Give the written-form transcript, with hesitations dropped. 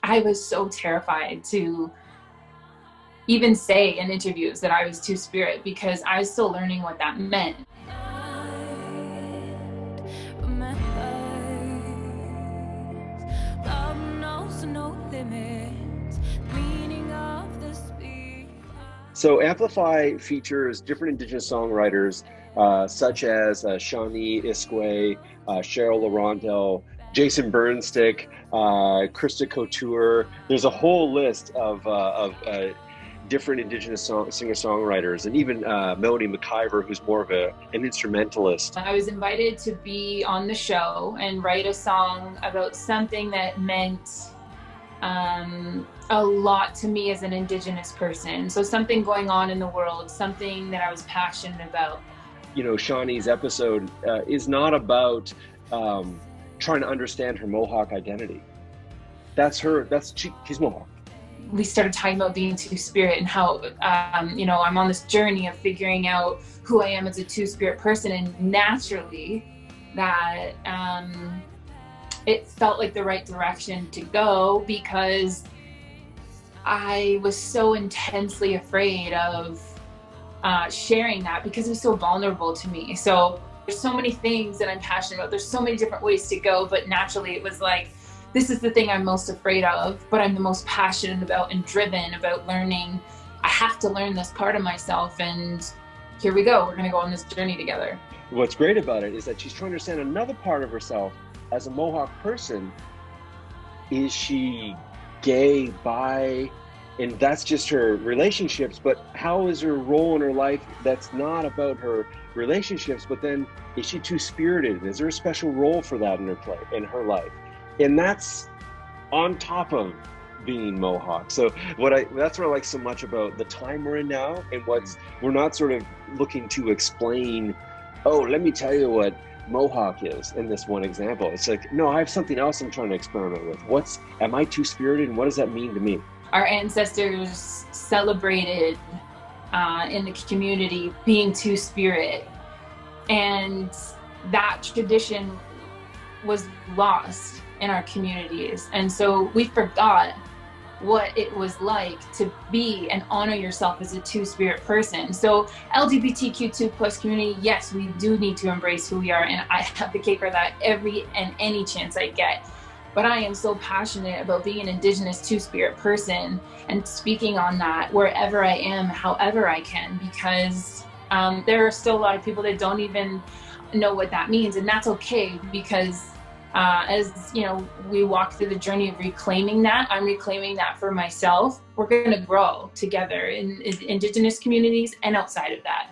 I was so terrified to even say in interviews that I was Two-Spirit, because I was still learning what that meant. So Amplify features different Indigenous songwriters such as Shawnee, Iskway, Cheryl Larondel, Jason Burnstick, Krista Couture. There's a whole list of different Indigenous singer-songwriters, and even Melody McIver, who's more of an instrumentalist. I was invited to be on the show and write a song about something that meant a lot to me as an Indigenous person. So something going on in the world, something that I was passionate about. You know, Shawnee's episode is not about trying to understand her Mohawk identity. She's Mohawk. We started talking about being Two-Spirit and how, I'm on this journey of figuring out who I am as a Two-Spirit person, and naturally that it felt like the right direction to go, because I was so intensely afraid of sharing that, because it was so vulnerable to me. So there's so many things that I'm passionate about. There's so many different ways to go, but naturally it was like, this is the thing I'm most afraid of, but I'm the most passionate about and driven about learning. I have to learn this part of myself, and here we go. We're gonna go on this journey together. What's great about it is that she's trying to understand another part of herself as a Mohawk person. Is she gay, bi, and that's just her relationships, but how is her role in her life that's not about her relationships, but then is she Two-Spirited? Is there a special role for that in her life? And that's on top of being Mohawk. So that's what I like so much about the time we're in now, and we're not sort of looking to explain, oh, let me tell you what Mohawk is in this one example. It's like, no, I have something else I'm trying to experiment with. Am I Two-Spirited, and what does that mean to me? Our ancestors celebrated in the community being Two-Spirit, and that tradition was lost in our communities, and so we forgot what it was like to be and honor yourself as a Two-Spirit person. So LGBTQ2 plus community, yes, we do need to embrace who we are, and I advocate for that every and any chance I get. But I am so passionate about being an Indigenous Two-Spirit person and speaking on that wherever I am, however I can, because there are still a lot of people that don't even know what that means, and that's okay, because as you know, we walk through the journey of reclaiming that. I'm reclaiming that for myself. We're going to grow together in Indigenous communities and outside of that.